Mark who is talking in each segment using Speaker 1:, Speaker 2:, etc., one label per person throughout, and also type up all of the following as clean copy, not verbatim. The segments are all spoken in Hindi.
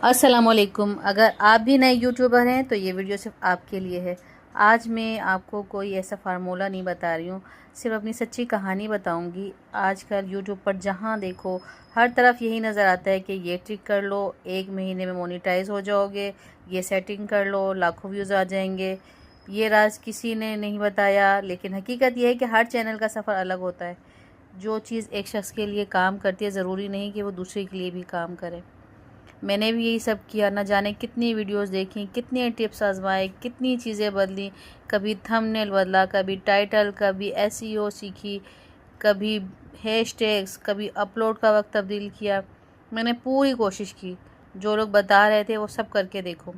Speaker 1: अस्सलामुअलैकुम। अगर आप भी नए यूट्यूबर हैं तो ये वीडियो सिर्फ आपके लिए है। आज मैं आपको कोई ऐसा फार्मूला नहीं बता रही हूँ, सिर्फ अपनी सच्ची कहानी बताऊँगी। आजकल यूट्यूब पर जहाँ देखो हर तरफ यही नज़र आता है कि ये ट्रिक कर लो, 1 महीने में मोनेटाइज हो जाओगे, ये सेटिंग कर लो, लाखों व्यूज़ आ जाएंगे। ये राज किसी ने नहीं बताया, लेकिन हकीकत ये है कि हर चैनल का सफ़र अलग होता है। जो चीज़ एक शख्स के लिए काम करती है, ज़रूरी नहीं कि वो दूसरे के लिए भी काम करे। मैंने भी यही सब किया, न जाने कितनी वीडियोस देखी, कितने टिप्स आजमाए, कितनी चीज़ें बदली। कभी थंबनेल बदला, कभी टाइटल, कभी एसईओ सीखी, कभी हैशटैग्स, कभी अपलोड का वक्त तब्दील किया। मैंने पूरी कोशिश की, जो लोग बता रहे थे वो सब करके देखो,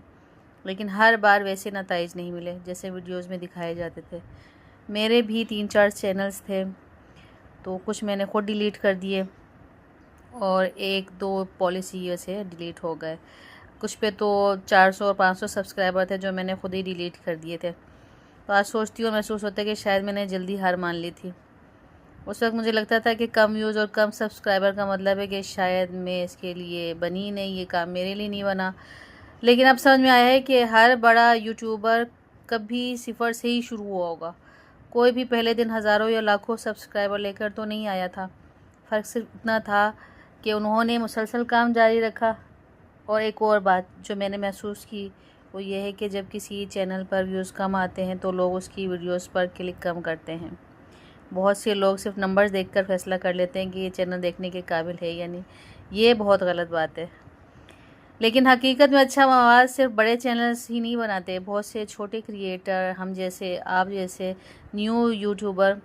Speaker 1: लेकिन हर बार वैसे नताइज नहीं मिले जैसे वीडियोज़ में दिखाए जाते थे। मेरे भी 3-4 चैनल्स थे, तो कुछ मैंने खुद डिलीट कर दिए और 1-2 पॉलिसी से डिलीट हो गए। कुछ पे तो 400 और 500 सब्सक्राइबर थे जो मैंने खुद ही डिलीट कर दिए थे। तो आज सोचती हूँ, महसूस होता है कि शायद मैंने जल्दी हार मान ली थी। उस वक्त मुझे लगता था कि कम व्यूज़ और कम सब्सक्राइबर का मतलब है कि शायद मैं इसके लिए बनी नहीं, ये काम मेरे लिए नहीं बना। लेकिन अब समझ में आया है कि हर बड़ा यूट्यूबर कभी सिफर से ही शुरू हुआ होगा। कोई भी पहले दिन हज़ारों या लाखों सब्सक्राइबर लेकर तो नहीं आया था। फ़र्क सिर्फ इतना था कि उन्होंने मुसलसल काम जारी रखा। और एक और बात जो मैंने महसूस की वो ये है कि जब किसी चैनल पर व्यूज़ कम आते हैं तो लोग उसकी वीडियोस पर क्लिक कम करते हैं। बहुत से लोग सिर्फ नंबर्स देखकर फैसला कर लेते हैं कि ये चैनल देखने के काबिल है या नहीं। ये बहुत गलत बात है। लेकिन हकीकत में अच्छा मवाद सिर्फ बड़े चैनल्स ही नहीं बनाते। बहुत से छोटे क्रिएटर, हम जैसे, आप जैसे न्यू यूट्यूबर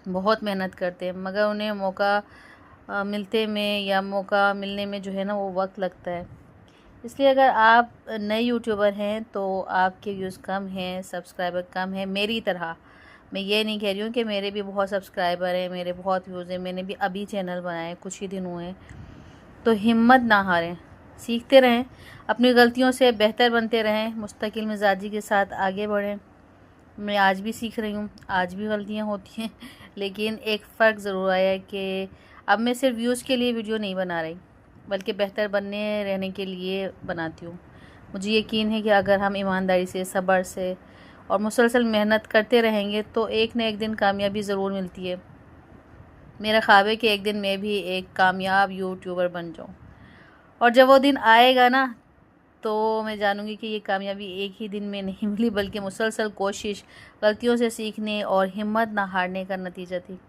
Speaker 1: बहुत मेहनत करते हैं, मगर उन्हें मौका मिलते में या मौका मिलने में जो है ना वो वक्त लगता है। इसलिए अगर आप नए यूट्यूबर हैं तो आपके व्यूज़ कम हैं, सब्सक्राइबर कम हैं, मेरी तरह। मैं ये नहीं कह रही हूँ कि मेरे भी बहुत सब्सक्राइबर हैं, मेरे बहुत व्यूज़ हैं, मैंने भी अभी चैनल बनाए, कुछ ही दिन हुए हैं। तो हिम्मत ना हारें, सीखते रहें, अपनी गलतियों से बेहतर बनते रहें, मुस्तकिल मिजाजी के साथ आगे बढ़ें। मैं आज भी सीख रही हूँ, आज भी गलतियाँ होती हैं, लेकिन एक फ़र्क ज़रूर आया है कि अब मैं सिर्फ व्यूज़ के लिए वीडियो नहीं बना रही, बल्कि बेहतर बनने रहने के लिए बनाती हूँ। मुझे यकीन है कि अगर हम ईमानदारी से, सब्र से और मुसलसल मेहनत करते रहेंगे तो एक न एक दिन कामयाबी ज़रूर मिलती है। मेरा ख्वाब है कि एक दिन मैं भी एक कामयाब यूट्यूबर बन जाऊँ, और जब वो दिन आएगा ना तो मैं जानूँगी कि ये कामयाबी एक ही दिन में नहीं मिली, बल्कि मुसलसल कोशिश, गलतियों से सीखने और हिम्मत ना हारने का नतीजा थी।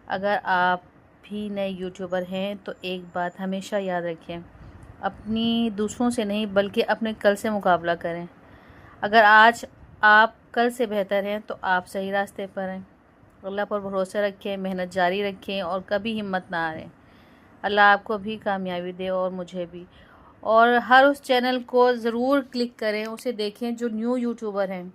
Speaker 1: अगर आप भी नए यूट्यूबर हैं तो एक बात हमेशा याद रखें, अपनी दूसरों से नहीं बल्कि अपने कल से मुकाबला करें। अगर आज आप कल से बेहतर हैं तो आप सही रास्ते पर हैं। अल्लाह पर भरोसा रखें, मेहनत जारी रखें और कभी हिम्मत ना हारें। अल्लाह आपको भी कामयाबी दे और मुझे भी। और हर उस चैनल को ज़रूर क्लिक करें, उसे देखें जो न्यू यूट्यूबर हैं।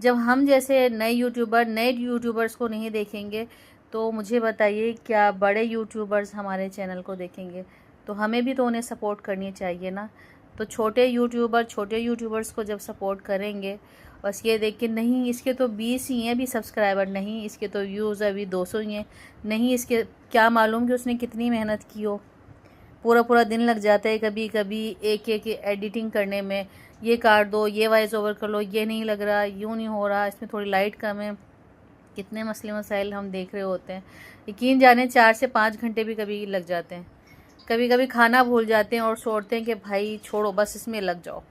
Speaker 1: जब हम जैसे नए यूट्यूबर्स को नहीं देखेंगे तो मुझे बताइए क्या बड़े यूट्यूबर्स हमारे चैनल को देखेंगे? तो हमें भी तो उन्हें सपोर्ट करनी चाहिए ना। तो छोटे यूट्यूबर्स को जब सपोर्ट करेंगे, बस ये देख के नहीं इसके तो 20 ही हैं अभी सब्सक्राइबर, नहीं इसके तो व्यूज़ अभी 200 ही हैं, नहीं इसके, क्या मालूम कि उसने कितनी मेहनत की हो। पूरा पूरा दिन लग जाता है कभी कभी एक एक एडिटिंग करने में, ये काट दो, ये वॉइस ओवर कर लो, ये नहीं लग रहा, यूँ नहीं हो रहा, इसमें थोड़ी लाइट कम है। कितने मसले मसाइल हम देख रहे होते हैं। यकीन जाने 4 से 5 घंटे भी कभी लग जाते हैं। कभी कभी खाना भूल जाते हैं और सोचते हैं कि भाई छोड़ो, बस इसमें लग जाओ,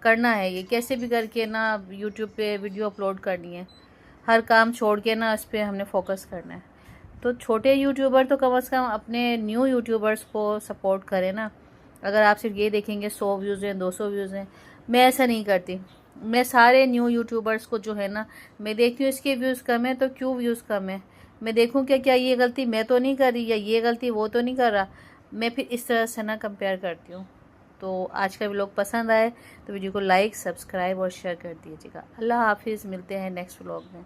Speaker 1: करना है ये कैसे भी करके ना, यूट्यूब पे वीडियो अपलोड करनी है। हर काम छोड़ के ना इस पर हमने फोकस करना है। तो छोटे यूट्यूबर तो कम से कम अपने न्यू यूट्यूबर्स को सपोर्ट करें ना। अगर आप सिर्फ ये देखेंगे 100 व्यूज़ हैं, 200 व्यूज़ हैं, मैं ऐसा नहीं करती। मैं सारे न्यू यूट्यूबर्स को जो है ना, मैं देखती हूँ इसके व्यूज़ कम है तो क्यों व्यूज़ कम है, मैं देखूँ क्या ये गलती मैं तो नहीं कर रही या ये गलती वो तो नहीं कर रहा। मैं फिर इस तरह से ना कंपेयर करती हूँ। तो आज का व्लॉग पसंद आए तो वीडियो को लाइक, सब्सक्राइब और शेयर कर दीजिएगा। अल्लाह हाफिज़, मिलते हैं नेक्स्ट व्लॉग में।